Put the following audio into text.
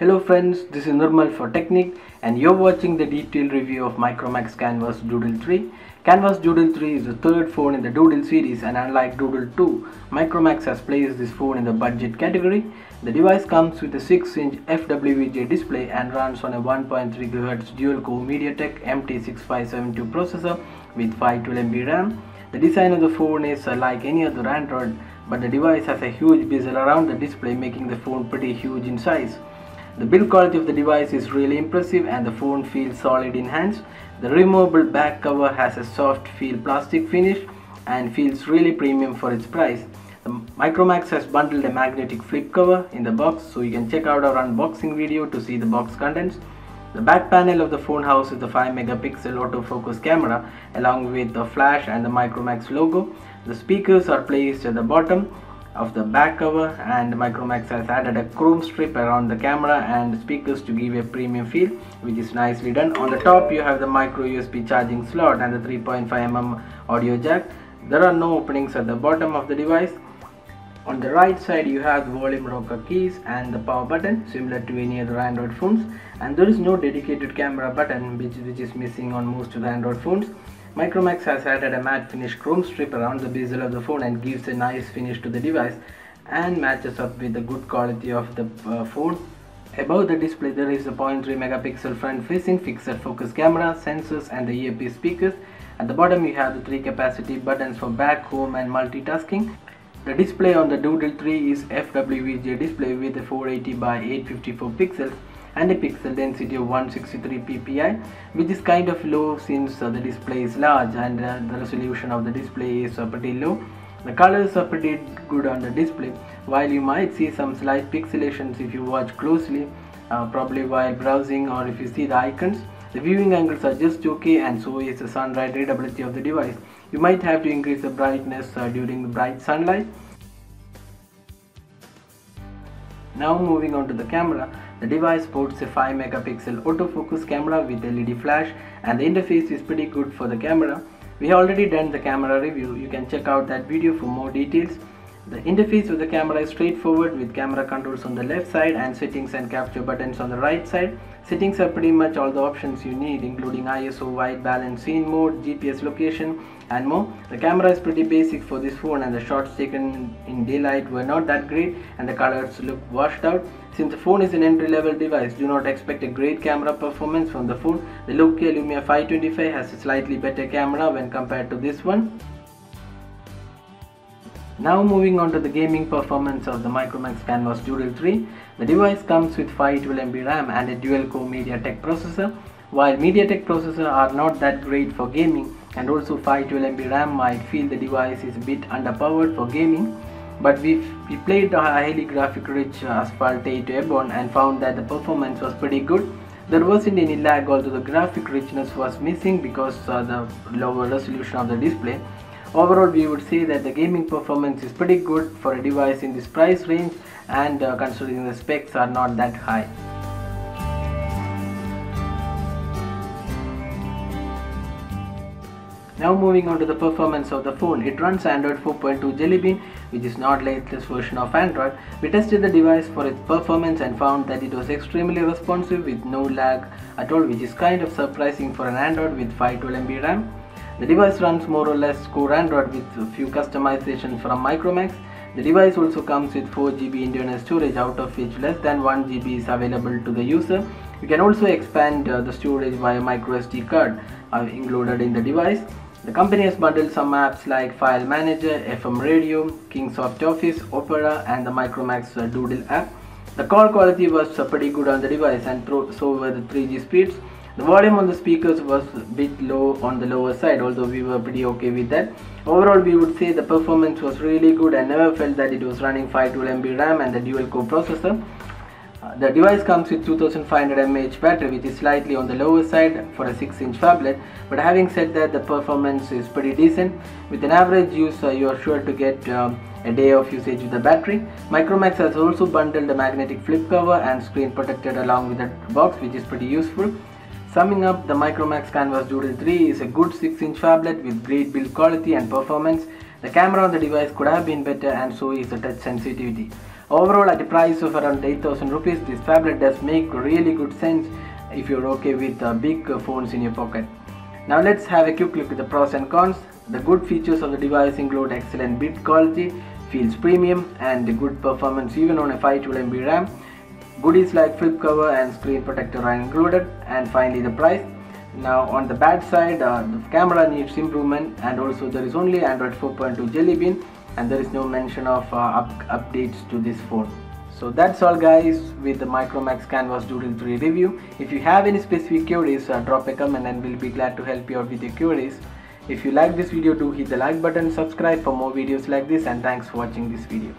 Hello friends, this is Nirmal for Technique and you're watching the detailed review of Micromax Canvas Doodle 3. Canvas Doodle 3 is the third phone in the Doodle series, and unlike Doodle 2, Micromax has placed this phone in the budget category. The device comes with a 6-inch FWVJ display and runs on a 1.3 GHz dual-core MediaTek MT6572 processor with 512 MB RAM. The design of the phone is like any other Android, but the device has a huge bezel around the display, making the phone pretty huge in size. The build quality of the device is really impressive and the phone feels solid in hands. The removable back cover has a soft feel plastic finish and feels really premium for its price. The Micromax has bundled a magnetic flip cover in the box, so you can check out our unboxing video to see the box contents. The back panel of the phone houses the 5 megapixel autofocus camera along with the flash and the Micromax logo. The speakers are placed at the bottom of the back cover, and Micromax has added a chrome strip around the camera and speakers to give a premium feel, which is nicely done. On the top you have the micro USB charging slot and the 3.5mm audio jack. There are no openings at the bottom of the device. On the right side you have the volume rocker keys and the power button similar to any other Android phones, and there is no dedicated camera button which is missing on most of the Android phones. Micromax has added a matte finish chrome strip around the bezel of the phone and gives a nice finish to the device and matches up with the good quality of the phone. Above the display there is a 0.3 megapixel front facing fixed focus camera, sensors and the earpiece speakers. At the bottom you have the 3 capacitive buttons for back, home and multitasking. The display on the Doodle 3 is FWVJ display with a 480 by 854 pixels and a pixel density of 163 ppi, which is kind of low since the display is large and the resolution of the display is pretty low. The colors are pretty good on the display, while you might see some slight pixelations if you watch closely, probably while browsing or if you see the icons. The viewing angles are just okay, and so is the sunlight readability of the device. You might have to increase the brightness during the bright sunlight. Now moving on to the camera, the device sports a 5 megapixel autofocus camera with LED flash, and the interface is pretty good for the camera. We have already done the camera review, you can check out that video for more details. The interface of the camera is straightforward with camera controls on the left side and settings and capture buttons on the right side. Settings are pretty much all the options you need, including ISO, white balance, scene mode, GPS location and more. The camera is pretty basic for this phone, and the shots taken in daylight were not that great and the colors look washed out. Since the phone is an entry-level device, do not expect a great camera performance from the phone. The Nokia Lumia 525 has a slightly better camera when compared to this one. Now moving on to the gaming performance of the Micromax Canvas Doodle 3. The device comes with 512 MB RAM and a dual-core MediaTek processor. While MediaTek processors are not that great for gaming, and also 512 MB RAM might feel the device is a bit underpowered for gaming, but we played a highly graphic-rich Asphalt 8 Airborne and found that the performance was pretty good. There wasn't any lag, although the graphic richness was missing because the lower resolution of the display. Overall, we would say that the gaming performance is pretty good for a device in this price range, and considering the specs are not that high. Now moving on to the performance of the phone, it runs Android 4.2 Jelly Bean, which is not latest version of Android. We tested the device for its performance and found that it was extremely responsive with no lag at all, which is kind of surprising for an Android with 512 MB RAM. The device runs more or less core Android with a few customizations from Micromax. The device also comes with 4 GB internal storage, out of which less than 1 GB is available to the user. You can also expand the storage via microSD card included in the device. The company has bundled some apps like File Manager, FM Radio, Kingsoft Office, Opera and the Micromax Doodle app. The call quality was pretty good on the device, and so were the 3G speeds. The volume on the speakers was a bit low on the lower side, although we were pretty okay with that. Overall, we would say the performance was really good and never felt that it was running 512 MB RAM and the dual-core processor. The device comes with 2500 mAh battery, which is slightly on the lower side for a 6-inch phablet, but having said that, the performance is pretty decent. With an average use, you are sure to get a day of usage with the battery. Micromax has also bundled a magnetic flip cover and screen protector along with the box, which is pretty useful. Summing up, the Micromax Canvas Doodle 3 is a good 6-inch phablet with great build quality and performance. The camera on the device could have been better, and so is the touch sensitivity. Overall, at the price of around 8,000 rupees, this phablet does make really good sense if you're okay with big phones in your pocket. Now let's have a quick look at the pros and cons. The good features of the device include excellent bit quality, feels premium, and good performance even on a 512 MB RAM. Goodies like flip cover and screen protector are included. And finally, the price. Now on the bad side, the camera needs improvement, and also there is only Android 4.2 Jelly Bean, and there is no mention of updates to this phone. So that's all guys with the Micromax Canvas Doodle 3 review. If you have any specific queries, drop a comment and we'll be glad to help you out with your queries. If you like this video, do hit the like button, subscribe for more videos like this, and thanks for watching this video.